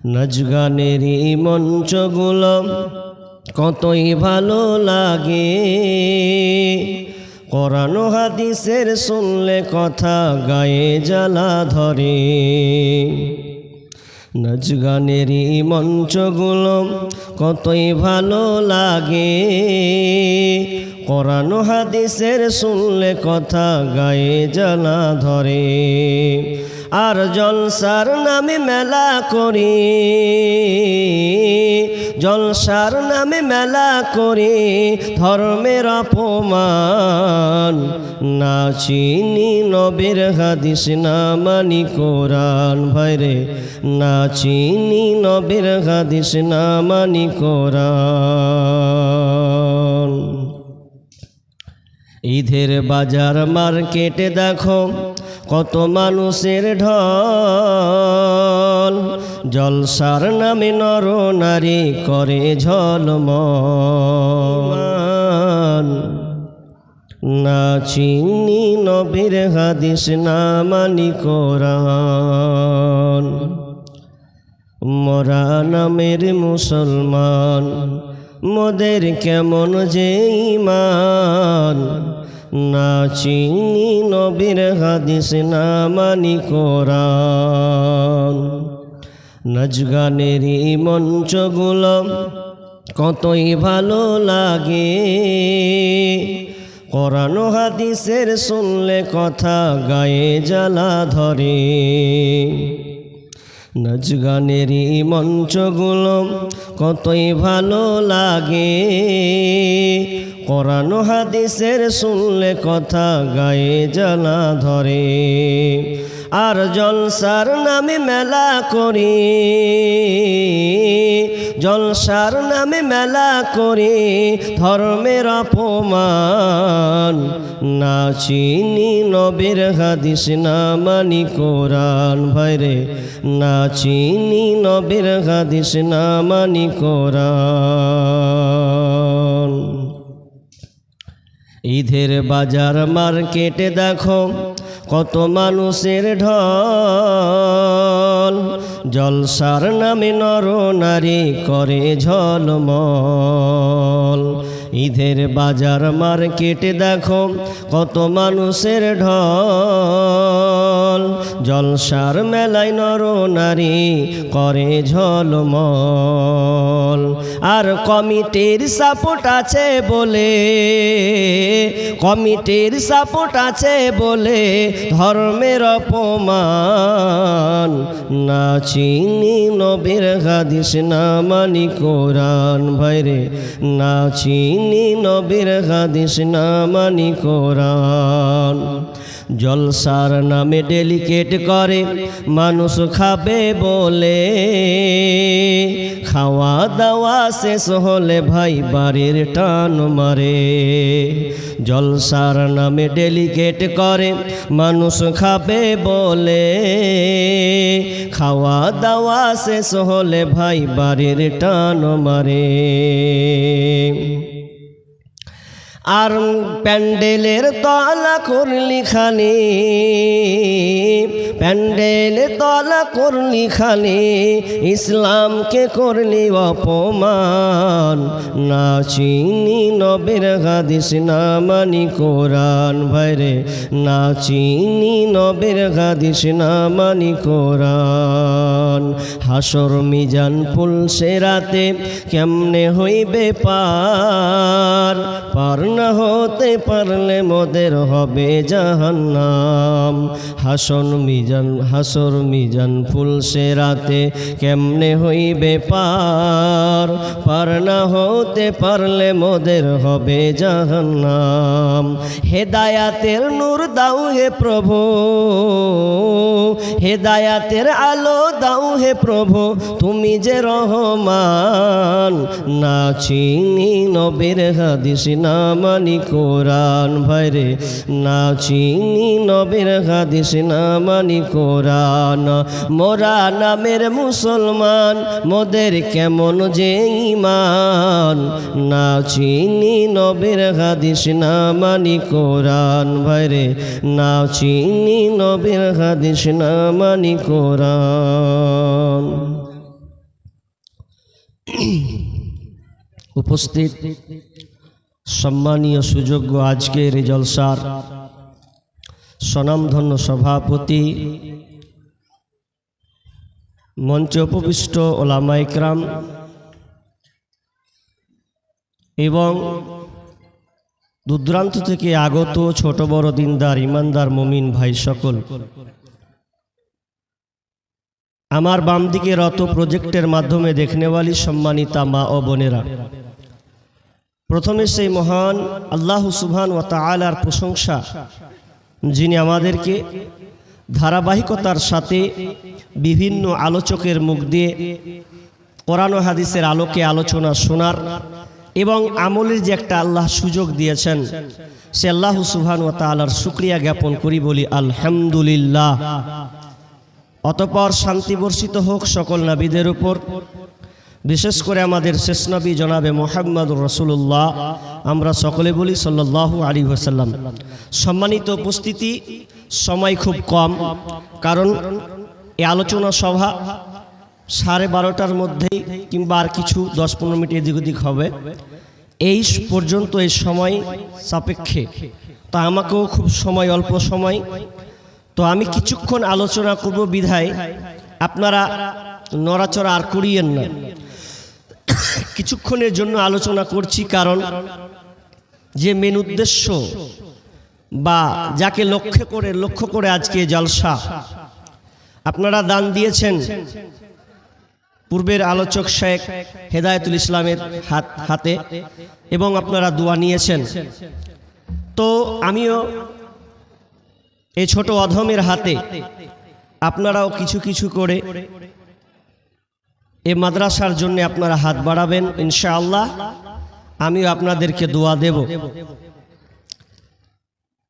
নাচ গানেরই মঞ্চগুলো কতই ভালো লাগে, কোরআন ও হাদিসের শুনলে কথা গায়ে জ্বালা ধরে। নাচ গানেরই মঞ্চগুলো কতই ভালো লাগে, কোরআন ও হাদিসের শুনলে কথা গায়ে জ্বালা ধরে। আর জলসার নামে মেলা করি, জলসার নামে মেলা করি ধর্মের অপমান। না চিনি নবীর হাদিস না মানি কোরআন, ভাইরে না চিনি নবীর হাদিস না মানি কোরআন। ঈদের বাজার মার্কেটে দেখো কত মানুষের ঢল, জলসার নামে নর নারী করে ঝলমল। না চিনি নবীর হাদিস না মানি কোরআন। মরা নামের মুসলমান মোদের কেমন যে ঈমান, না চিনি নবীর হাদিস না মানি কোরআন। নাচ গানেরই মঞ্চগুলো কতই ভালো লাগে, কোরআন ও হাদিসের শুনলে কথা গায়ে জ্বালা ধরে। নাচ গানেরই মঞ্চগুলো কতই ভালো লাগে, কোরআন ও হাদিসের শুনলে কথা গায়ে জ্বালা ধরে। আর জলসার নামে মেলা করি, জলসার নামে মেলা করি ধর্মের অপমান। না চিনি নবীর হাদিস না মানি কোরআন, ভাইরে না চিনি নবীর হাদিস না মানি কোরআন। ঈদের বাজার মার্কেটে দেখো কত মানুষের ঢল, জলসার নামে নর নারী করে ঝলমল। ঈদের বাজার মার্কেটে দেখো কত মানুষের ঢল, জলসার মেলায় নর নারী করে ঝলমল। আর কমিটির সাপোর্ট আছে বলে, কমিটির সাপোর্ট আছে বলে ধর্মের অপমান। না চিনি নবীর হাদিস না মানি কোরআন, ভাইরে না চিনি নবীর হাদিস না মানি কোরআন। জলসার নামে ডেলিকেট করে মানুষ খাবে বলে, খাওয়া দাওয়া শেষ হলে ভাই বাড়ির টান মারে। জলসার নামে ডেলিকেট করে মানুষ খাবে বলে, খাওয়া দাওয়া শেষ হলে ভাই বাড়ির টান মারে। আর প্যান্ডেলের তলা করলি খালি, প্যান্ডেলের তলা করলি খালি ইসলামকে করলি অপমান। না চিনি নবীর হাদিস না মানি কোরআন, ভাইরে না চিনি নবীর হাদিস না মানি কোরআন। হাসর মিজান পুলসে রাতে কেমনে হইবে পার, পার না হতে পারলে মোদের হবে জাহান্নাম। হাসর মিজান পুলসে রাতে কেমনে হইবে পার, পার না হতে পারলে মোদের হবে জাহান্নাম। হেদায়াতের নূর দাও হে প্রভু, হেদায়াতের আলো দাও হে প্রভু, তুমি যে রহমান। না চিনি নবীর হাদিস না মানি কোরআন, ভাইরে না চিনি নবীর হাদিস না মানি কোরআন। মোরা নামের মুসলমান মোদের কেমন যে ঈমান, না চিনি নবীর হাদিস না মানি কোরআন, ভাইরে না চিনি নবীর হাদিস না মানি কোরআন। উপস্থিত সম্মানীয় সুযোগ্য আজকের এই জলসার স্বনামধন্য সভাপতি, মঞ্চে উপবিষ্ট ওলামায়ে কেরাম এবং দূরদূরান্ত থেকে আগত ছোট বড় দিনদার ইমানদার মুমিন ভাই সকল, আমার বাম দিকে রত প্রজেক্টের মাধ্যমে দেখনেওয়ালি সম্মানিতা মা ও বোনেরা, প্রথমে সেই মহান আল্লাহ সুবহান ওয়া তাআলার প্রশংসা, যিনি আমাদেরকে ধারাবাহিকতার সাথে বিভিন্ন আলোচকের মুখ দিয়ে কোরআন ও হাদিসের আলোকে আলোচনা শোনার এবং আমলের যে একটা আল্লাহ সুযোগ দিয়েছেন, সে আল্লাহ সুবহান ওয়া তাআলার শুকরিয়া জ্ঞাপন করি, বলি আলহামদুলিল্লাহ। অতঃপর শান্তি বর্ষিত হোক সকল নবীদের উপর, বিশেষ করে আমাদের শেষ নবী জনাবে মুহাম্মদুর রাসূলুল্লাহ, আমরা সকলে বলি সাল্লাল্লাহু আলাইহি ওয়াসাল্লাম। সম্মানিত উপস্থিতি, সময় খুব কম, কারণ এই আলোচনা সভা 12:30টার মধ্যেই কিংবা আর কিছু 10-15 মিনিট এদিক ওদিক হবে, এই পর্যন্ত এই সময় সাপেক্ষে, তা আমাকেও খুব সময় অল্প সময়, তো আমি কিছুক্ষণ আলোচনা করব বিধায় আপনারা নড়াচড়া আর করিয়েন না। কিছুক্ষণের জন্য আলোচনা করছি, কারণ যে মেন উদ্দেশ্য বা যাকে লক্ষ্য করে আজকে জলসা, আপনারা দান দিয়েছেন পূর্বের আলোচক শেখ হেদায়েতুল ইসলামের হাতে এবং আপনারা দোয়া নিয়েছেন, তো আমিও এই ছোট অধমের হাতে আপনারাও কিছু কিছু করে এই মাদ্রাসার জন্য আপনারা হাত বাড়াবেন ইনশাআল্লাহ, আমিও আপনাদেরকে দোয়া দেব।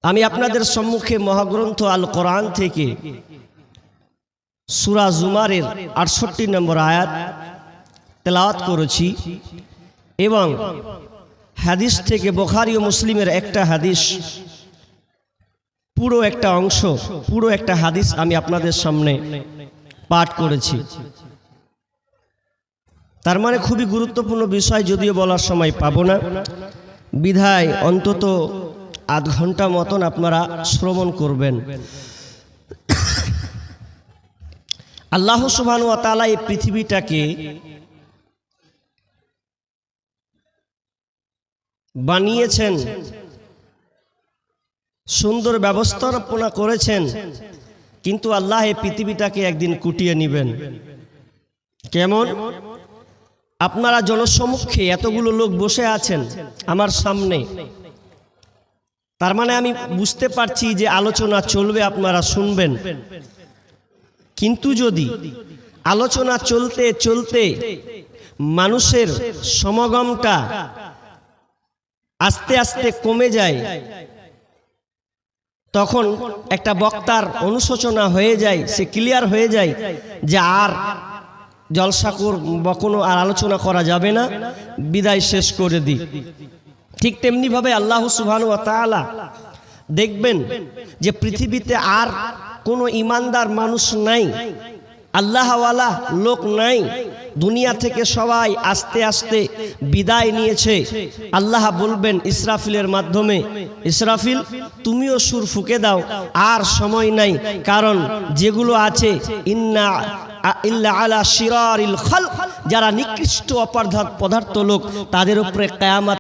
আমি আপনাদের সম্মুখে মহাগ্রন্থ আল কোরআন থেকে সূরা জুমারের 68 নম্বর আয়াত তেলাওয়াত করেছি এবং হাদিস থেকে বুখারী ও মুসলিমের একটা হাদিস, পুরো একটা অংশ, পুরো একটা হাদিস আমি আপনাদের সামনে পাঠ করেছি। তার মানে খুবই গুরুত্বপূর্ণ বিষয়, যদিও বলার সময় পাবো না, বিধায় অন্তত আধ ঘন্টা মতন আপনারা শ্রবণ করবেন। আল্লাহ সুবহানাহু ওয়া তাআলা এই পৃথিবীটাকে বানিয়েছেন, সুন্দর ব্যবস্থাপনা করেছেন, কিন্তু আল্লাহ এই পৃথিবীটাকে একদিন কুটিয়ে নেবেন। কেমন? আপনারা জনসমক্ষে এতগুলো লোক বসে আছেন আমার সামনে, তার মানে আমি বুঝতে পারছি যে আলোচনা চলবে, আপনারা শুনবেন, কিন্তু যদি আলোচনা চলতে চলতে মানুষের সমাগমটা আস্তে আস্তে কমে যায়, তখন একটা বক্তার অনুশোচনা হয়ে যায়, সে ক্লিয়ার হয়ে যায় যে আর জলসা বা কোনো আর আলোচনা করা যাবে না, বিদায় শেষ করে দিই। ঠিক তেমনিভাবে আল্লাহ সুবহানাহু ওয়া তাআলা দেখবেন যে পৃথিবীতে আর কোনো ইমানদার মানুষ নাই, আল্লাহওয়ালা লোক নাই, দুনিয়া থেকে সবাই আস্তে আস্তে বিদায় নিয়েছে। আল্লাহ বলবেন ইসরাফিলের মাধ্যমে, ইসরাফিল তুমিও সুর ফুঁকে দাও, আর সময় নাই, কারণ যেগুলো আছে ইন্না ইল্লা আলা শিরারিল খালক, যারা নিকৃষ্ট অপদার্থ লোক, তাদের উপরে কিয়ামত